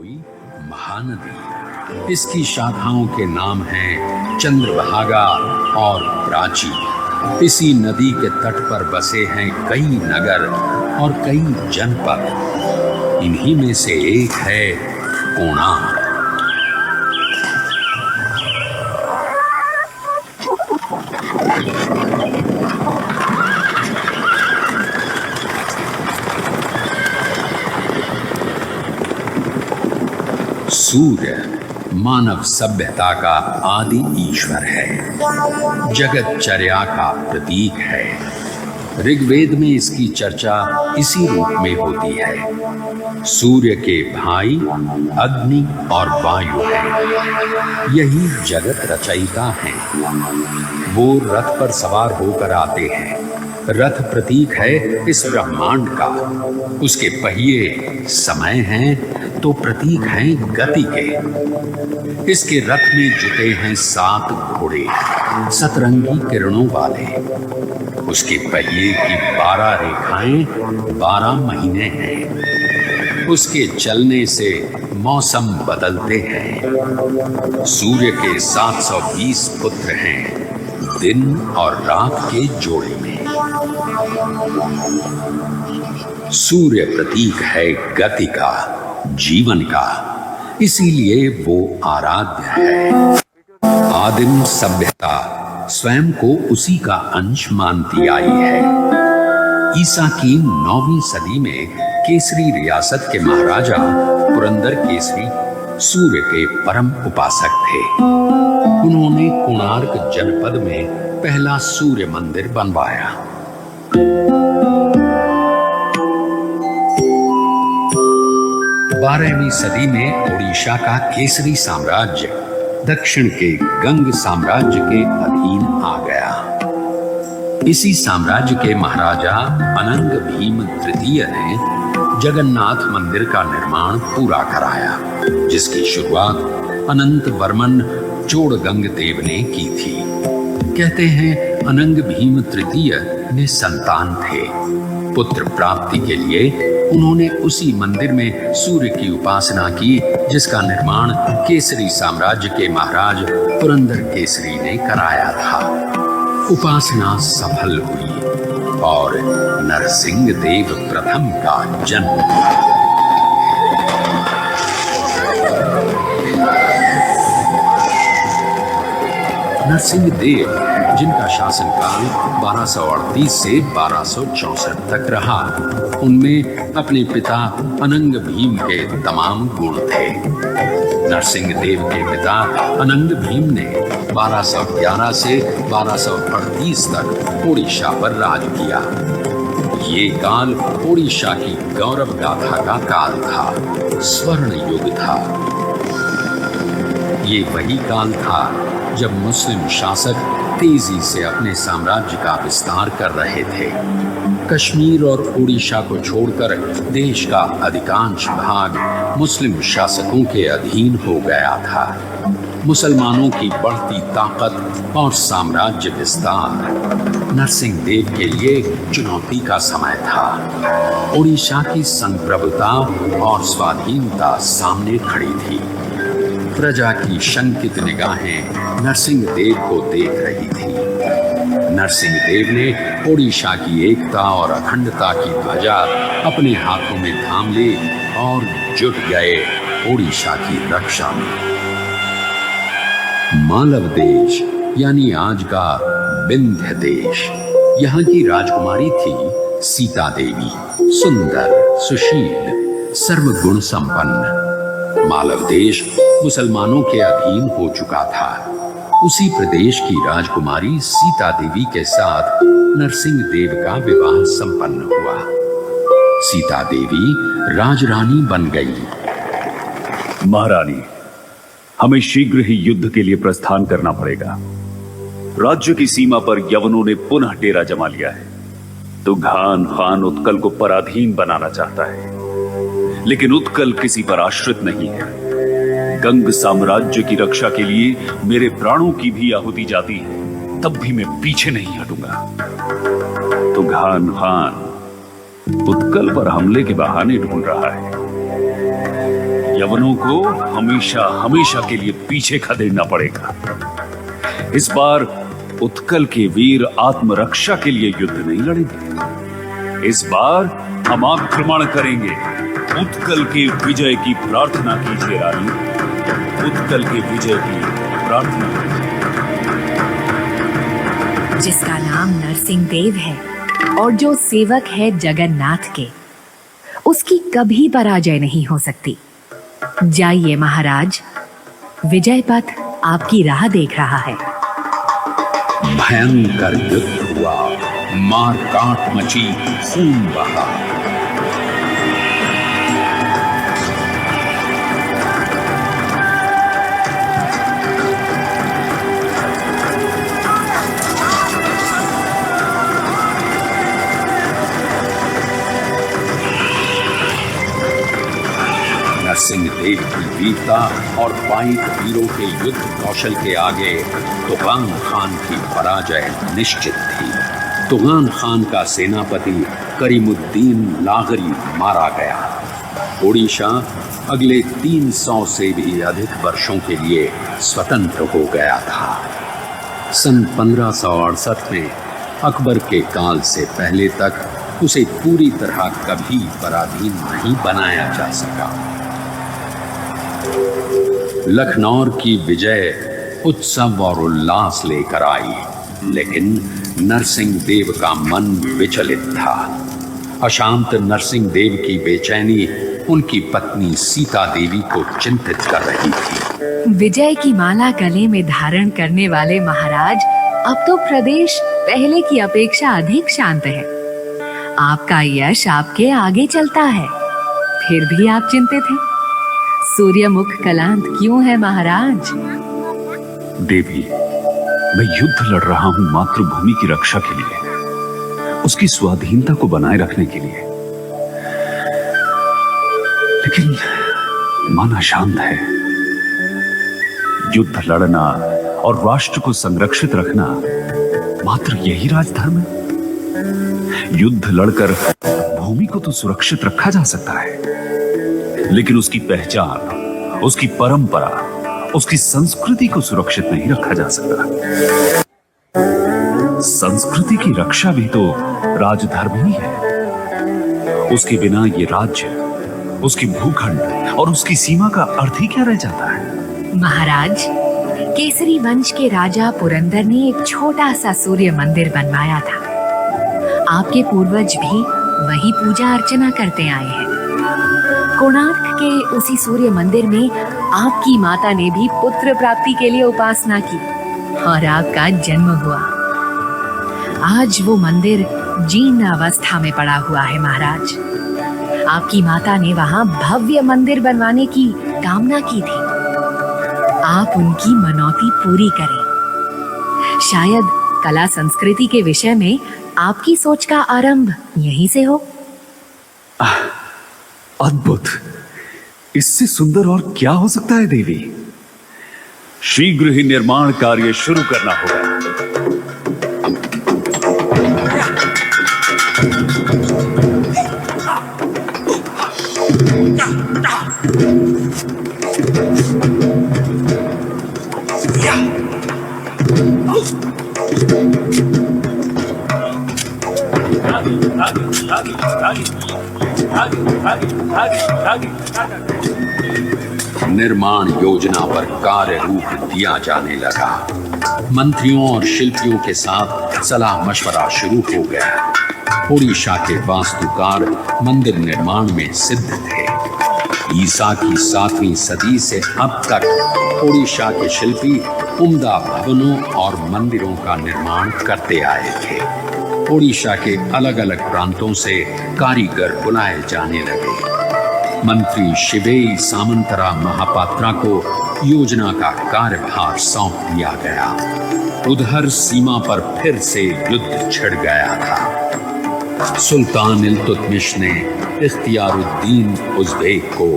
कोई महानदी। इसकी शाखाओं के नाम हैं चंद्रभागा और प्राची। इसी नदी के तट पर बसे हैं कई नगर और कई जनपद। इन्हीं में से एक है कोणार्क। सूर्य मानव सभ्यता का आदि ईश्वर है, जगतचर्या का प्रतीक है। ऋग्वेद में इसकी चर्चा इसी रूप में होती है। सूर्य के भाई अग्नि और वायु हैं। यही जगत रचयिता हैं। वो रथ पर सवार होकर आते हैं। रथ प्रतीक है इस ब्रह्मांड का। उसके पहिए समय हैं तो प्रतीक हैं गति के। इसके रथ में जुटे हैं 7 घोड़े, सतरंगी किरणों वाले। उसके पहिए की 12 रेखाएं 12 महीने हैं। उसके चलने से मौसम बदलते हैं। सूर्य के 720 पुत्र हैं, दिन और रात के जोड़े में। सूर्य प्रतीक है गति का, जीवन का, इसीलिए वो आराध्य है। आदिम सभ्यता स्वयं को उसी का अंश मानती आई है। ईसा की 9वीं सदी में केसरी रियासत के महाराजा पुरंदर केसरी सूर्य के परम उपासक थे। उन्होंने कोणार्क जनपद में पहला सूर्य मंदिर बनवाया। 12वीं सदी में ओडिशा का केसरी साम्राज्य दक्षिण के गंग साम्राज्य के अधीन आ गया। इसी साम्राज्य के महाराजा अनंग भीम तृतीय ने जगन्नाथ मंदिर का निर्माण पूरा कराया, जिसकी शुरुआत अनंत वर्मन चोड़गंग देव ने की थी। कहते हैं अनंग भीम तृतीय ने संतान थे। पुत्र प्राप्ति के लिए उन्होंने उसी मंदिर में सूर्य की उपासना की, जिसका निर्माण केसरी साम्राज्य के महाराज पुरंदर केसरी ने कराया था। उपासना सफल हुई और नरसिंह देव प्रथम का जन्म हुआ। नरसिंह देव, जिनका शासनकाल 1238 से 1264 तक रहा, उनमें अपने पिता अनंग भीम के तमाम गुण थे। नरसिंह देव के पिता अनंग भीम ने 1211 से 1238 तक ओडिशा पर राज किया। ये काल ओडिशा की गौरव गाथा का काल था, स्वर्ण युग था। ये वही काल था जब मुस्लिम शासक तेजी से अपने साम्राज्य का विस्तार कर रहे थे। कश्मीर और ओडिशा को छोड़कर देश का अधिकांश भाग मुस्लिम शासकों के अधीन हो गया था। मुसलमानों की बढ़ती ताकत और साम्राज्य विस्तार नरसिंह देव के लिए चुनौती का समय था। ओडिशा की संप्रभुता और स्वाधीनता सामने खड़ी थी। प्रजा की शंकित निगाहें नरसिंह देव को देख रही थी। नरसिंह देव ने ओडिशा की एकता और अखंडता की ध्वजा अपने हाथों में थाम ली और जुट गए ओडिशा की रक्षा में। मालव देश यानी आज का विंध्य देश, यहाँ की राजकुमारी थी सीता देवी, सुंदर, सुशील, सर्वगुण संपन्न। मालव देश मुसलमानों के अधीन हो चुका था। उसी प्रदेश की राजकुमारी सीता देवी के साथ नरसिंह देव का विवाह संपन्न हुआ। सीता देवी राजरानी बन गई। महारानी, हमें शीघ्र ही युद्ध के लिए प्रस्थान करना पड़ेगा। राज्य की सीमा पर यवनों ने पुनः डेरा जमा लिया है। तुघान खान उत्कल को पराधीन बनाना चाहता है, लेकिन उत्कल किसी पर आश्रित नहीं है। गंग साम्राज्य की रक्षा के लिए मेरे प्राणों की भी आहुति जाती है, तब भी मैं पीछे नहीं हटूंगा। तुघान खान उत्कल पर हमले के बहाने ढूंढ रहा है। यवनों को हमेशा हमेशा के लिए पीछे खदेड़ना पड़ेगा। इस बार उत्कल के वीर आत्मरक्षा के लिए युद्ध नहीं लड़ेंगे। इस बार हम आक्रमण करेंगे। उत्कल के विजय की प्रार्थना कीजिए रानी, उत्कल के विजय की प्रार्थना कीजिए। जिसका नाम नरसिंह देव है और जो सेवक है जगन्नाथ के, उसकी कभी पराजय नहीं हो सकती। जाइए महाराज, विजय पथ आपकी राह देख रहा है। भयंकर युद्ध हुआ, मार काट मची, खून बहा। नरसिंह देव की वीरता और बाईक वीरों के युद्ध कौशल के आगे तुगान खान की पराजय निश्चित थी। तुगान खान का सेनापति करीमुद्दीन लागरी मारा गया। ओडिशा अगले 300 से भी अधिक वर्षों के लिए स्वतंत्र हो गया था। सन 1568 में अकबर के काल से पहले तक उसे पूरी तरह कभी पराधीन नहीं बनाया जा सका। लखनऊ की विजय उत्सव और उल्लास लेकर आई, लेकिन नरसिंह देव का मन विचलित था। अशांत नरसिंह देव की बेचैनी उनकी पत्नी सीता देवी को चिंतित कर रही थी। विजय की माला गले में धारण करने वाले महाराज, अब तो प्रदेश पहले की अपेक्षा अधिक शांत है। आपका यश आपके आगे चलता है, फिर भी आप चिंतित हैं। सूर्यमुख कलांत क्यों है महाराज? देवी, मैं युद्ध लड़ रहा हूं मातृभूमि की रक्षा के लिए, उसकी स्वाधीनता को बनाए रखने के लिए, लेकिन मन अशांत है। युद्ध लड़ना और राष्ट्र को संरक्षित रखना मात्र यही राजधर्म है। युद्ध लड़कर भूमि को तो सुरक्षित रखा जा सकता है, लेकिन उसकी पहचान, उसकी परंपरा, उसकी संस्कृति को सुरक्षित नहीं रखा जा सकता। संस्कृति की रक्षा भी तो राजधर्म ही है। उसके बिना ये राज्य, उसकी भूखंड और उसकी सीमा का अर्थ ही क्या रह जाता है? महाराज, केसरी वंश के राजा पुरंदर ने एक छोटा सा सूर्य मंदिर बनवाया था। आपके पूर्वज भी वही पूजा अर्चना करते आए हैं। कोणार्क के उसी सूर्य मंदिर में आपकी माता ने भी पुत्र प्राप्ति के लिए उपासना की और आपका जन्म हुआ। आज वो मंदिर जीर्ण अवस्था में पड़ा हुआ है महाराज। आपकी माता ने वहां भव्य मंदिर बनवाने की कामना की थी। आप उनकी मनौती पूरी करें। शायद कला संस्कृति के विषय में आपकी सोच का आरंभ यहीं से हो। अद्भुत! इससे सुंदर और क्या हो सकता है देवी? शीघ्र ही निर्माण कार्य शुरू करना होगा। निर्माण योजना पर कार्य रूप दिया जाने लगा। मंत्रियों और शिल्पियों के साथ सलाह मशवरा शुरू हो गया। ओडिशा के वास्तुकार मंदिर निर्माण में सिद्ध थे। ईसा की 7वीं सदी से अब तक ओडिशा के शिल्पी उम्दा भवनों और मंदिरों का निर्माण करते आए थे। ओडिशा के अलग अलग प्रांतों से कारीगर बुलाए जाने लगे। मंत्री शिवेई सामंतरा महापात्रा को योजना का कार्यभार सौंप दिया गया। उधर सीमा पर फिर से युद्ध छिड़ गया था। सुल्तान इल्तुतमिश ने इख्तियारुद्दीन उज़्बेक को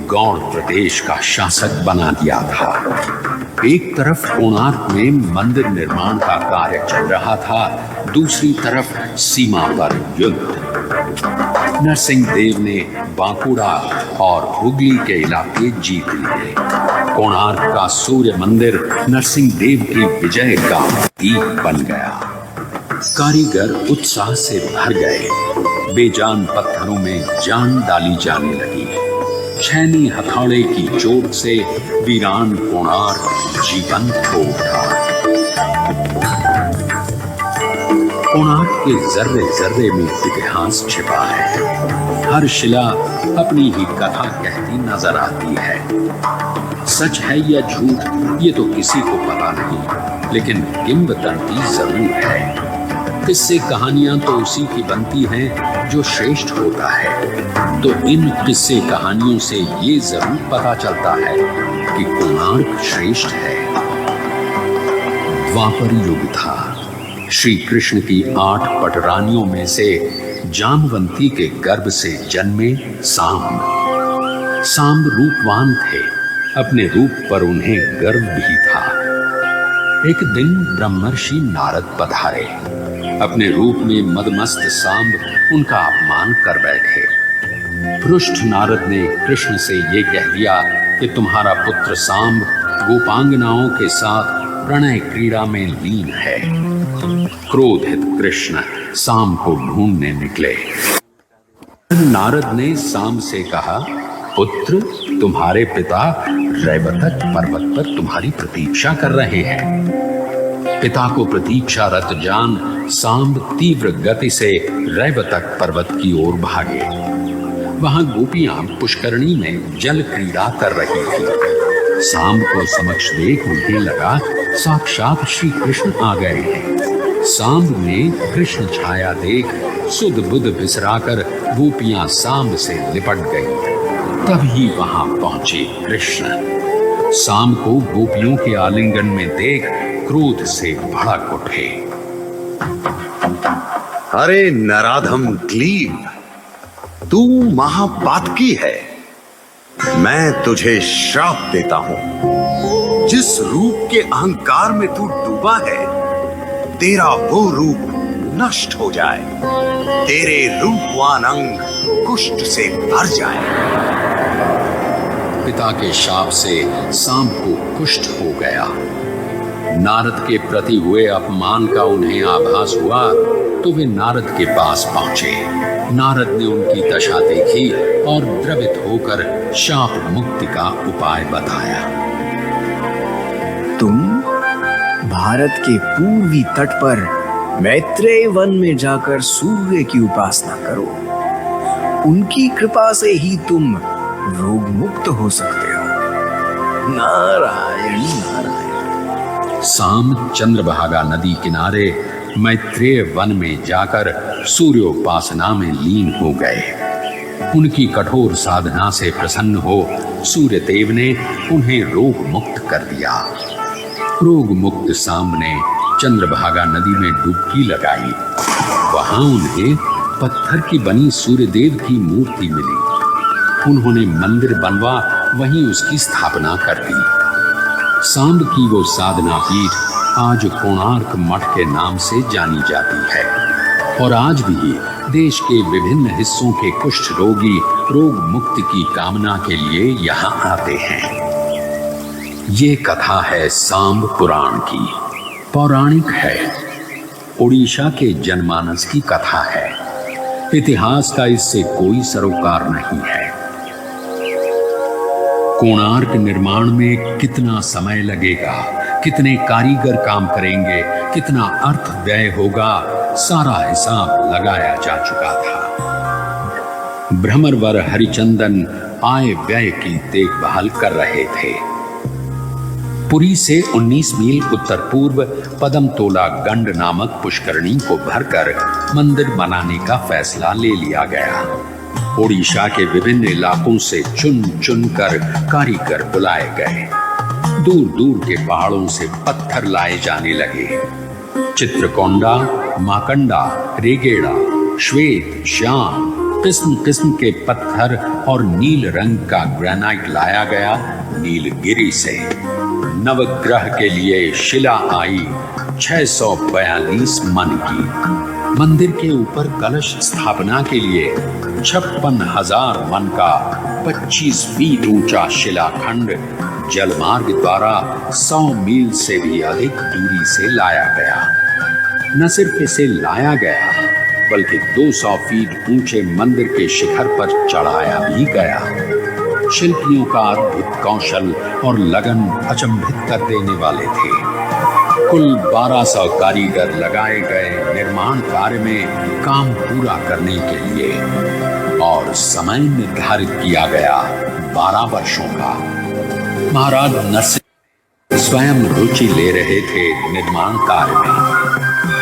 गौड़ प्रदेश का शासक बना दिया था। एक तरफ कोणार्क में मंदिर निर्माण का कार्य चल रहा था, दूसरी तरफ सीमा पर युद्ध। नरसिंह देव ने बांकुड़ा और हुगली के इलाके जीत लिए। कोणार्क का सूर्य मंदिर नरसिंह देव की विजय का प्रतीक बन गया। कारीगर उत्साह से भर गए। बेजान पत्थरों में जान डाली जाने लगी। छैनी हथौड़े की चोट से वीरान कोणार्क जीवंत हो उठा। कोणार्क के जर्रे जर्रे में इतिहास छिपा है। हर शिला अपनी ही कथा कहती नजर आती है। सच है या झूठ ये तो किसी को पता नहीं, लेकिन किंवदंती जरूर है। किस्से कहानियां तो उसी की बनती हैं जो श्रेष्ठ होता है। तो इन किस्से कहानियों से ये जरूर पता चलता है कि कोणार्क श्रेष्ठ है। द्वापर युग था। श्री कृष्ण की 8 पटरानियों में से जामवंती के गर्भ से जन्मे सांब। सांब रूपवान थे। अपने रूप पर उन्हें गर्व भी था। एक दिन ब्रह्मर्षि नारद पधारे। अपने रूप में मदमस्त सांब उनका अपमान कर बैठे। पृष्ठ नारद ने कृष्ण से ये कह दिया कि तुम्हारा पुत्र सांब गोपांगनाओं के साथ प्रणय क्रीड़ा में लीन है। क्रोधित कृष्ण सांब को ढूंढने निकले। नारद ने सांब से कहा, पुत्र, तुम्हारे पिता रैवतक पर्वत पर तुम्हारी प्रतीक्षा कर रहे हैं। पिता को प्रतीक्षारत जान सांब तीव्र गति से रैवतक पर्वत की ओर भागे। वहां गोपियां पुष्करणी में जल क्रीड़ा कर रही थी। सांब को समक्ष देख उन्हें लगा साक्षात श्री कृष्ण आ गए हैं। सांब ने कृष्ण छाया देख सुध बुध बिसराकर गोपियां सांब से लिपट गई। तभी वहां पहुंचे कृष्ण। सांब को गोपियों के आलिंगन में देख क्रोध से भड़क उठे। अरे नराधम ग्लीब, तू महापातकी है। मैं तुझे श्राप देता हूं। जिस रूप के अहंकार में तू डूबा है, तेरा वो रूप नष्ट हो जाए। तेरे रूपवान अंग कुष्ठ से भर जाए। पिता के शाप से सांब को कुष्ठ हो गया। नारद के प्रति हुए अपमान का उन्हें आभास हुआ तो वे नारद के पास पहुंचे। नारद ने उनकी दशा देखी और द्रवित होकर शाप मुक्ति का उपाय बताया। तुम भारत के पूर्वी तट पर मैत्रेय वन में जाकर सूर्य की उपासना करो। उनकी कृपा से ही तुम रोग मुक्त हो सकते हो। नारायण नारायण। सांब चंद्रभागा नदी किनारे मैत्रेय वन में जाकर सूर्योपासना में लीन हो गए। उनकी कठोर साधना से प्रसन्न हो सूर्य देव ने उन्हें रोग मुक्त कर दिया। रोग मुक्त सांब ने चंद्रभागा नदी में डुबकी लगाई। वहां उन्हें पत्थर की बनी सूर्यदेव की मूर्ति मिली। उन्होंने मंदिर बनवा वहीं उसकी स्थापना कर दी। सांब की वो साधना पीठ आज कोणार्क मठ के नाम से जानी जाती है और आज भी देश के विभिन्न हिस्सों के कुष्ठ रोगी रोग मुक्ति की कामना के लिए यहाँ आते हैं। ये कथा है सांब पुराण की। पौराणिक है। उड़ीसा के जनमानस की कथा है। इतिहास का इससे कोई सरोकार नहीं है। कोणार्क निर्माण में कितना समय लगेगा, कितने कारीगर काम करेंगे, कितना अर्थ व्यय होगा, सारा हिसाब लगाया जा चुका था। भ्रमरवर हरिचंदन आय व्यय की देखभाल कर रहे थे। पुरी से 19 मील उत्तर पूर्व पदमतोला गंड नामक पुष्करणी को भरकर मंदिर बनाने का फैसला ले लिया गया। ओडिशा के विभिन्न इलाकों से चुन चुन कर कारीगर बुलाए गए। दूर दूर के पहाड़ों से पत्थर लाए जाने लगे। चित्रकोंडा, माकंडा, रेगेड़ा, श्वेत, श्याम, किस्म किस्म के पत्थर और नील रंग का ग्रेनाइट लाया गया नीलगिरी से। नवग्रह के लिए शिला आई 642 मन की। मंदिर के ऊपर कलश स्थापना के लिए 56,000 मन का 25 फीट ऊंचा शिलाखंड जलमार्ग द्वारा 100 मील से भी अधिक दूरी से लाया गया। न सिर्फ इसे लाया गया बल्कि 200 फीट ऊंचे मंदिर के शिखर पर चढ़ाया भी गया। शिल्पियों का अद्भुत कौशल और लगन अचंभित कर देने वाले थे। कुल 1200 कारीगर लगाए गए निर्माण कार्य में काम पूरा करने के लिए और समय निर्धारित किया गया 12 वर्षों का। महाराज नरसिंह स्वयं रुचि ले रहे थे निर्माण कार्य में।